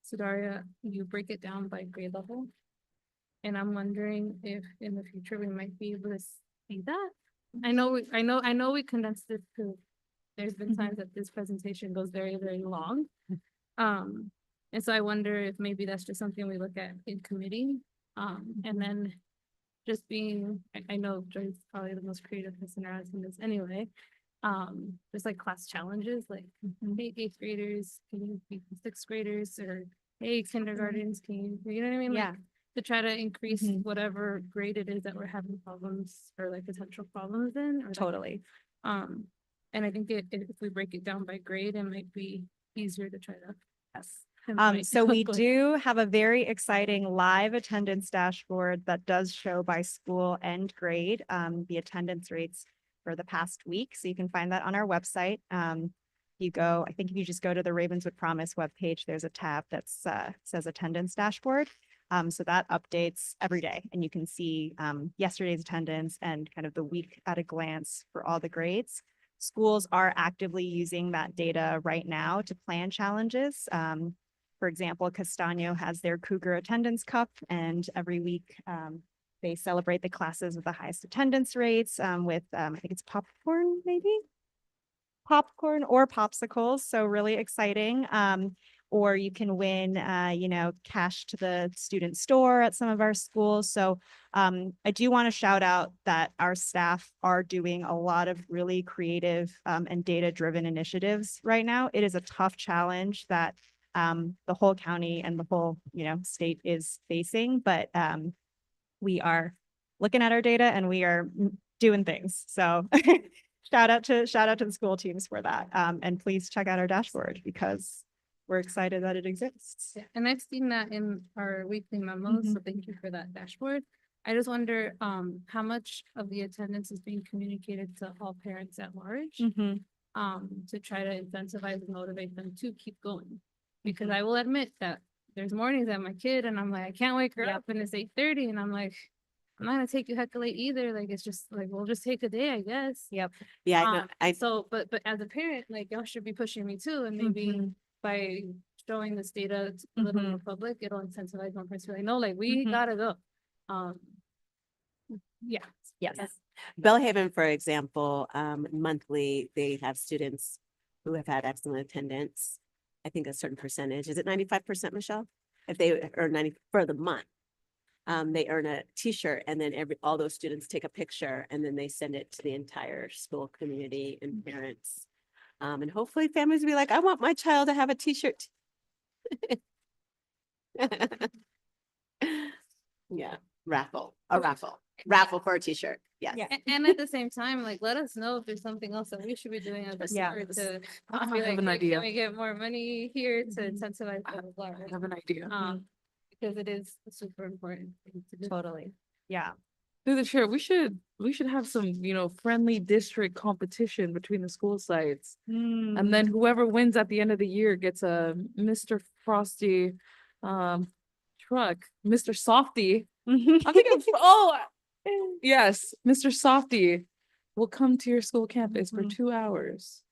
A: Sudaria, you break it down by grade level. And I'm wondering if in the future we might be able to see that. I know we condensed this because there's been times that this presentation goes very, very long. And so I wonder if maybe that's just something we look at in committee. And then just being, I know Joy's probably the most creative person around in this anyway. There's like class challenges, like, hey, 8th graders, can you be 6th graders, or hey, kindergartens, can you know what I mean?
J: Yeah.
A: Like, to try to increase whatever grade it is that we're having problems or like potential problems in. Or
J: Totally.
A: And I think if we break it down by grade, it might be easier to try to.
J: Yes.
A: pinpoint
J: So we
A: what-
J: do have a very exciting live attendance dashboard that does show by school and grade, the attendance rates for the past week. So you can find that on our website. I think if you just go to the Ravenswood Promise webpage, there's a tab that says attendance dashboard. So that updates every day, and you can see yesterday's attendance and kind of the week at a glance for all the grades. Schools are actively using that data right now to plan challenges. For example, Castaño has their Cougar Attendance Cup, and every week they celebrate the classes with the highest attendance rates with, I think it's popcorn, maybe? Popcorn or popsicles, so really exciting. Or you can win, cash to the student store at some of our schools. So I do want to shout out that our staff are doing a lot of really creative and data-driven initiatives right now. It is a tough challenge that the whole county and the whole, state is facing, but we are looking at our data and we are doing things. So shout out to the school teams for that. And please check out our dashboard because we're excited that it exists.
A: Yeah, and I've seen that in our weekly memos, so thank you for that dashboard. I just wonder, how much of the attendance is being communicated to all parents at large? To try to incentivize and motivate them to keep going. Because I will admit that there's mornings that my kid and I'm like, I can't wake her
J: Yep.
A: up and it's 8:30 and I'm like, I'm not gonna take you hecka late either. Like, it's just like, we'll just take a day, I guess.
J: Yep.
H: Yeah, I know.
A: So, but as a parent, like, y'all should be pushing me too, and maybe by showing this data to a little more public, it'll incentivize more parents to be like, no, like, we gotta go. Yeah.
J: Yes.
H: Bellhaven, for example, monthly, they have students who have had excellent attendance. I think a certain percentage, is it 95%, Michelle? If they earn 90 for the month, they earn a t-shirt and then all those students take a picture and then they send it to the entire school community and parents. And hopefully families will be like, I want my child to have a t-shirt. Yeah, raffle for a t-shirt. Yes.
J: Yeah.
A: And at the same time, like, let us know if there's something else that we should be doing as a
J: Yeah.
A: board to
B: I
A: be
B: have
A: like,
B: an
A: "Hey,
B: idea.
A: can we get more money here to incentivize blah, blah, blah,"
B: I
A: right?
B: have an idea.
A: Because it is a super important thing to do.
J: Totally. Yeah.
B: Through the chair, we should have some, friendly district competition between the school sites. And then whoever wins at the end of the year gets a Mr. Frosty truck, Mr. Softy. I'm thinking, yes, Mr. Softy will come to your school campus for 2 hours.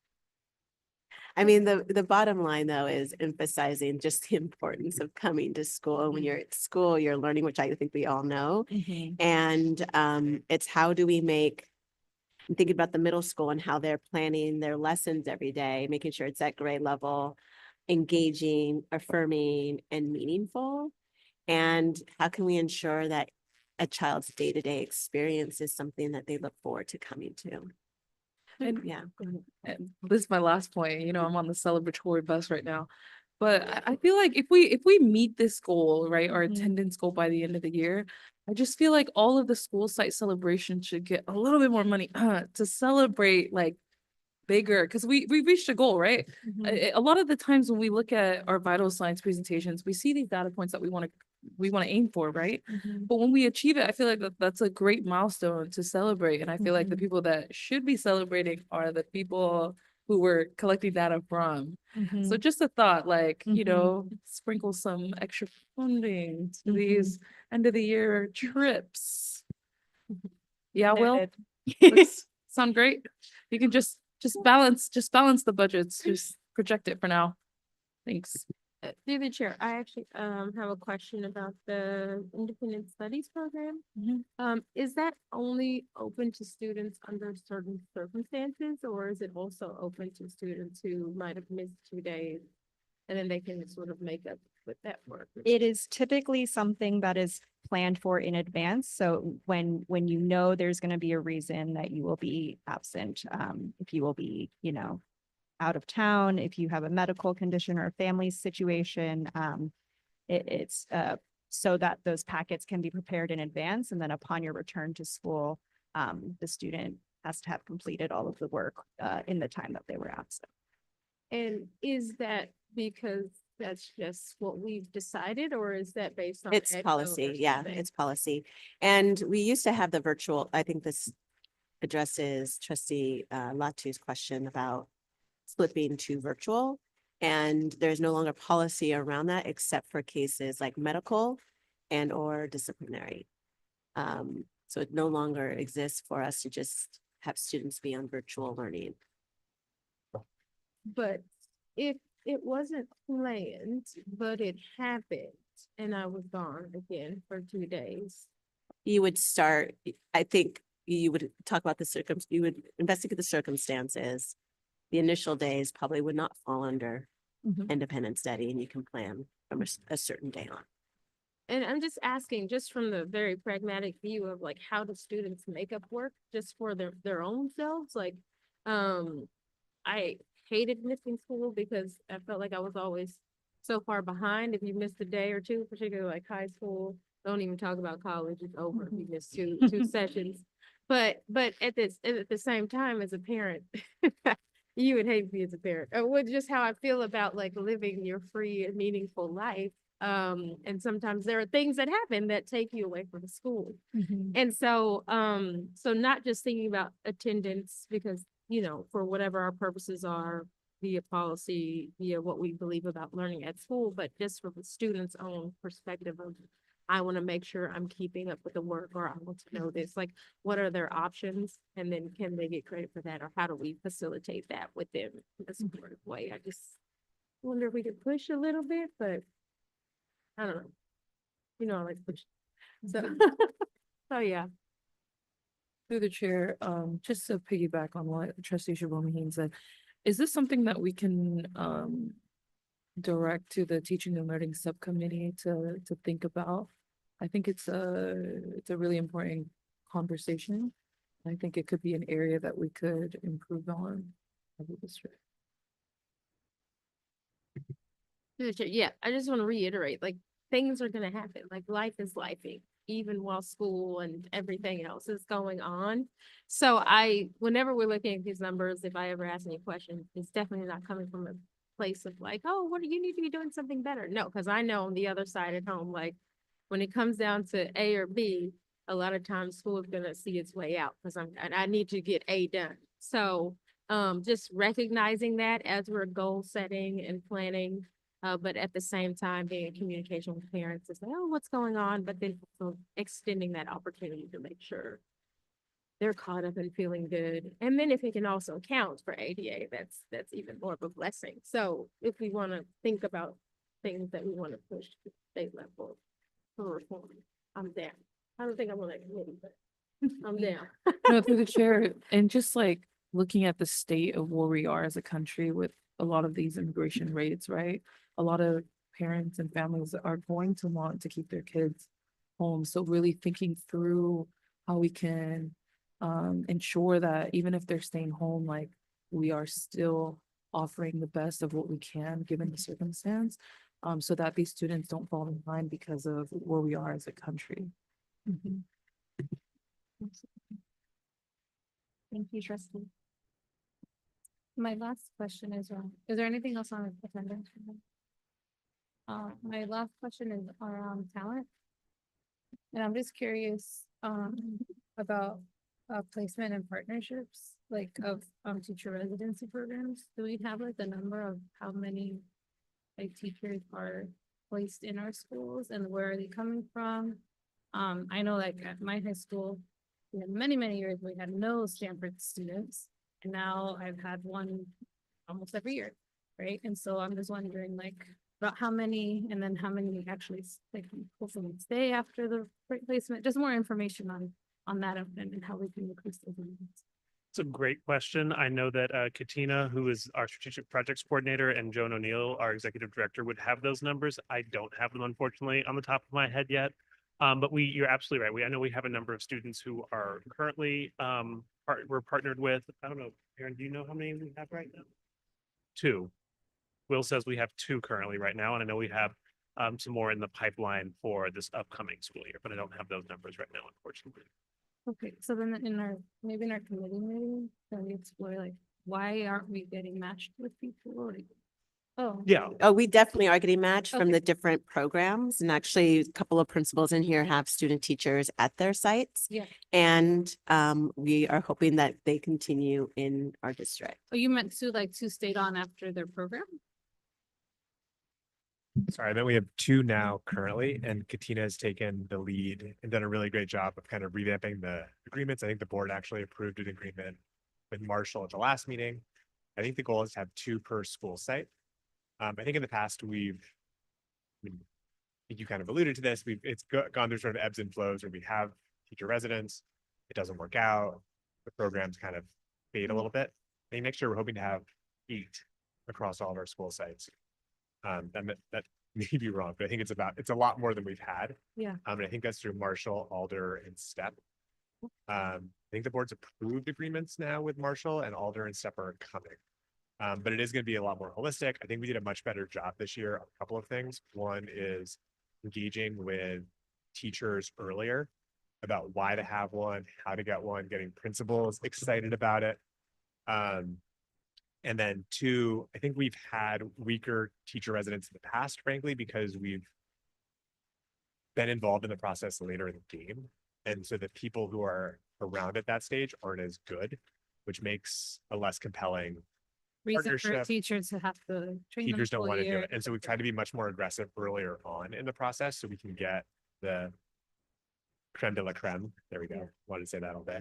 H: I mean, the bottom line though is emphasizing just the importance of coming to school. When you're at school, you're learning, which I think we all know. And it's how do we I'm thinking about the middle school and how they're planning their lessons every day, making sure it's at grade level, engaging, affirming, and meaningful. And how can we ensure that a child's day-to-day experience is something that they look forward to coming to?
B: And
H: Yeah.
B: and this is my last point, I'm on the celebratory bus right now. But I feel like if we meet this goal, right, our attendance goal by the end of the year, I just feel like all of the school site celebrations should get a little bit more money to celebrate like bigger, because we reached a goal, right? A lot of the times when we look at our vital signs presentations, we see these data points that we want to aim for, right? But when we achieve it, I feel like that's a great milestone to celebrate. And I feel like the people that should be celebrating are the people who we're collecting data from. So just a thought, like, sprinkle some extra funding to these end of the year trips. Yeah, Will, looks- sound great. You can just balance the budgets, just project it for now. Thanks.
G: Through the chair, I actually have a question about the independent studies program. Is that only open to students under certain circumstances, or is it also open to students who might have missed 2 days? And then they can sort of make up with that work?
J: It is typically something that is planned for in advance. So when there's going to be a reason that you will be absent, if you will be, out of town, if you have a medical condition or a family situation, it's so that those packets can be prepared in advance. And then upon your return to school, the student has to have completed all of the work in the time that they were absent.
G: And is that because that's just what we've decided, or is that based on?
H: It's
G: ed code
H: policy.
G: or
H: Yeah,
G: something?
H: it's policy. And we used to have the virtual, I think this addresses trustee Latu's question about flipping to virtual. And there's no longer policy around that except for cases like medical and or disciplinary. So it no longer exists for us to just have students be on virtual learning.
G: But if it wasn't planned, but it happened and I was gone again for 2 days.
H: You would start, I think you would talk about you would investigate the circumstances. The initial days probably would not fall under independent study, and you can plan from a certain day on.
G: And I'm just asking, just from the very pragmatic view of like, how do students make up work just for their own selves? Like, I hated missing school because I felt like I was always so far behind. If you missed a day or two, particularly like high school, don't even talk about college, it's over if you miss two sessions. But at the same time, as a parent, you would hate me as a parent. With just how I feel about like living your free and meaningful life. And sometimes there are things that happen that take you away from school. And so, so not just thinking about attendance because, you know, for whatever our purposes are via policy, via what we believe about learning at school, but just from the student's own perspective of, I want to make sure I'm keeping up with the work, or I want to know this, like, what are their options? And then can they get credit for that? Or how do we facilitate that with them in a supportive way? I just wonder if we could push a little bit, but I don't know. You know, I like push. So, so yeah.
B: Through the chair, just to piggyback on what trustee Shibomihane said, is this something that we can direct to the teaching and learning subcommittee to think about? I think it's a really important conversation. I think it could be an area that we could improve on as a district.
G: Yeah, I just want to reiterate, like, things are gonna happen, like, life is lifing, even while school and everything else is going on. So whenever we're looking at these numbers, if I ever ask any questions, it's definitely not coming from a place of like, oh, what do you need to be doing something better? No, because I know on the other side at home, like, when it comes down to A or B, a lot of times school is gonna see its way out, because I need to get A done. So, just recognizing that as we're goal setting and planning, but at the same time, being in communication with parents to say, oh, what's going on? But then also extending that opportunity to make sure they're caught up and feeling good. And then if it can also count for ADA, that's even more of a blessing. So if we want to think about things that we want to push to the state level for reform, I'm down. I don't think I'm on that committee, but I'm down.
B: No, through the chair, and just like looking at the state of where we are as a country with a lot of these immigration rates, right? A lot of parents and families are going to want to keep their kids home. So really thinking through how we can ensure that even if they're staying home, like we are still offering the best of what we can given the circumstance, so that these students don't fall behind because of where we are as a country.
A: Thank you, trustee. My last question is there anything else on attendance? My last question is around talent. And I'm just curious, about, placement and partnerships, like of, teacher residency programs. Do we have like the number of how many, like, teachers are placed in our schools and where are they coming from? I know like at my high school, we had many years, we had no Stanford students. And now I've had one almost every year, right? And so I'm just wondering like about how many and then how many actually like hopefully stay after the placement, just more information on that and how we can increase those numbers.
K: It's a great question. I know that Katina, who is our strategic projects coordinator, and Joan O'Neill, our executive director, would have those numbers. I don't have them, unfortunately, on the top of my head yet. But you're absolutely right. I know we have a number of students who are currently we're partnered with. I don't know, Aaron, do you know how many we have right now? 2. Will says we have 2 currently right now, and I know we have some more in the pipeline for this upcoming school year, but I don't have those numbers right now, unfortunately.
A: Okay, so then maybe in our committee meeting, can we explore like, why aren't we getting matched with people? Like, oh.
K: Yeah,
H: Oh, we definitely are getting matched from
A: Okay.
H: the different programs. And actually, a couple of principals in here have student teachers at their sites.
A: Yeah.
H: And we are hoping that they continue in our district.
A: Oh, you meant to stayed on after their program?
L: Sorry, then we have 2 now currently, and Katina has taken the lead and done a really great job of kind of revamping the agreements. I think the board actually approved an agreement with Marshall at the last meeting. I think the goal is to have 2 per school site. I think in the past I think you kind of alluded to this. It's gone through sort of ebbs and flows where we have teacher residents, it doesn't work out, the programs kind of fade a little bit. I think next year we're hoping to have 8 across all of our school sites. That may be wrong, but I think it's a lot more than we've had.
A: Yeah.
L: And I think that's through Marshall, Alder, and Step. I think the board's approved agreements now with Marshall, and Alder and Step are coming. But it is going to be a lot more holistic. I think we did a much better job this year on a couple of things. One is engaging with teachers earlier about why to have one, how to get one, getting principals excited about it. And then two, I think we've had weaker teacher residents in the past, frankly, because we've been involved in the process later in the game. And so the people who are around at that stage aren't as good, which makes a less compelling
A: Reason for
L: partnership.
A: teachers to have to train them
L: Teachers don't
A: full
L: want to do
A: year.
L: it. And so we've tried to be much more aggressive earlier on in the process so we can get the creme de la creme. There we go. Wanted to say that all day.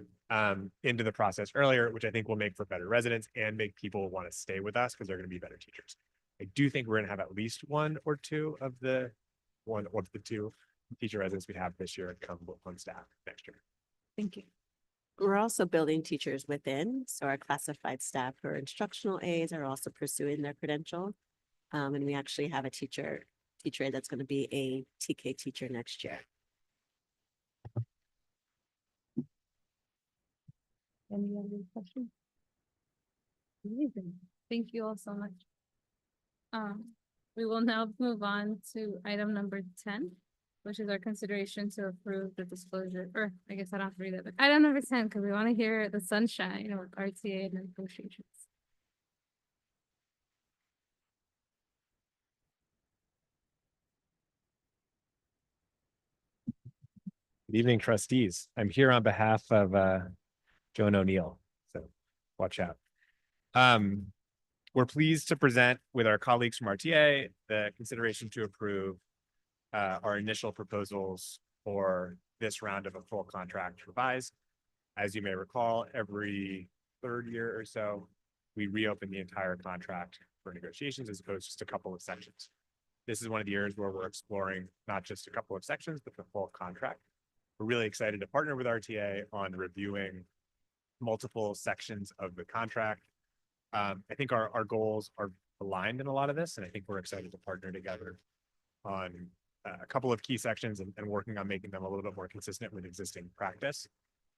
L: Into the process earlier, which I think will make for better residents and make people want to stay with us because they're going to be better teachers. I do think we're going to have at least one or two of the two teacher residents we have this year come on staff next year.
A: Thank you.
H: We're also building teachers within, so our classified staff who are instructional aides are also pursuing their credential. And we actually have a teacher aide that's going to be a TK teacher next year.
A: Any other questions? Amazing. Thank you all so much. We will now move on to item number 10, which is our consideration to approve the disclosure, or I guess I don't have to read it, but item number 10, because we want to hear the sunshine with RTA negotiations.
L: Good evening, trustees. I'm here on behalf of Joan O'Neill, so watch out. We're pleased to present with our colleagues from RTA the consideration to approve our initial proposals for this round of a full contract revised. As you may recall, every third year or so, we reopen the entire contract for negotiations as opposed to just a couple of sections. This is one of the years where we're exploring not just a couple of sections, but the full contract. We're really excited to partner with RTA on reviewing multiple sections of the contract. I think our goals are aligned in a lot of this, and I think we're excited to partner together on a couple of key sections and working on making them a little bit more consistent with existing practice,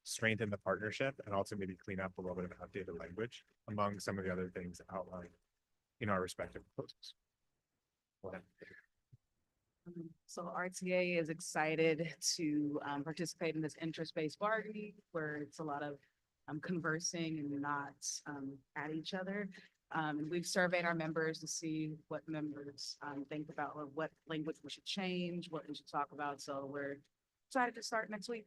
L: strengthen the partnership, and also maybe clean up a little bit of outdated language among some of the other things outlined in our respective proposals. Go ahead.
M: So RTA is excited to participate in this interest-based bargaining where it's a lot of conversing and not at each other. And we've surveyed our members to see what members think about or what language we should change, what we should talk about. So we're excited to start next week.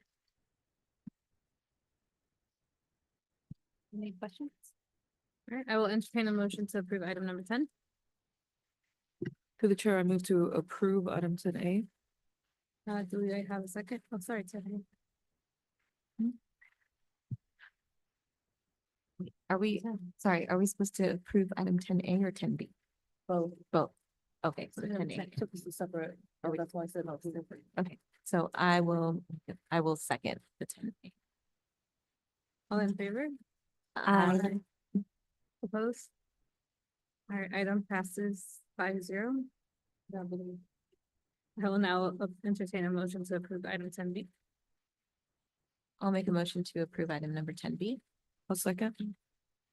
A: Any questions? All right, I will entertain a motion to approve item number 10.
B: Through the chair, I move to approve item 10A.
A: Do I have a second? Oh, sorry, Tiffany.
E: Are we, sorry, are we supposed to approve item 10A or 10B?
A: Both.
E: Both. Okay, so 10A.
A: Took us to separate. Oh, that's why I said no. Separate.
E: Okay, so I will second the 10A.
A: All in favor? Opposed? All right, item passes 5-0. I will now entertain a motion to approve item 10B.
E: I'll make a motion to approve item number 10B.
B: I'll second.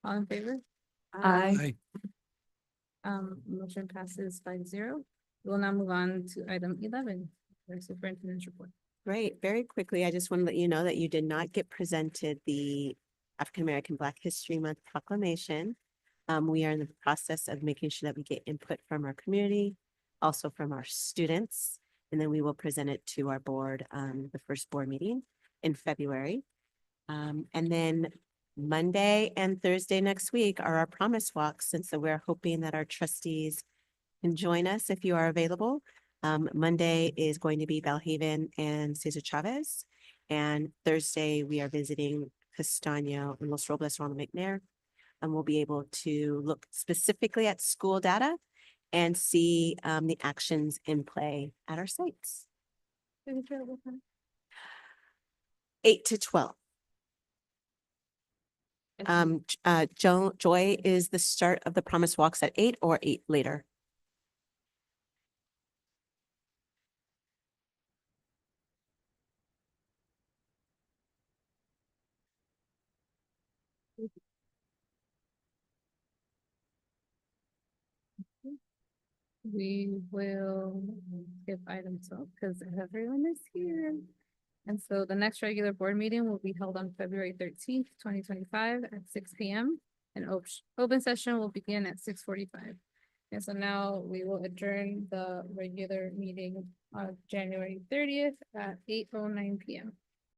A: All in favor?
B: Aye.
A: Motion passes 5-0. We will now move on to item 11, the superintendent's report.
H: Great. Very quickly, I just want to let you know that you did not get presented the African American Black History Month proclamation. We are in the process of making sure that we get input from our community, also from our students, and then we will present it to our board, the first board meeting in February. And then Monday and Thursday next week are our promise walks, and so we're hoping that our trustees can join us if you are available. Monday is going to be Belhaven and Cesar Chavez, and Thursday we are visiting Castaño and Los Robles on the McNair, and we'll be able to look specifically at school data and see the actions in play at our sites. 8 to 12. Joy, is the start of the promise walks at 8 or 8 later?
A: we will skip item 12 because everyone is here. And so the next regular board meeting will be held on February 13th, 2025 at 6 p.m. And open session will begin at 6:45. And so now we will adjourn the regular meeting on January 30th at 8:09 p.m.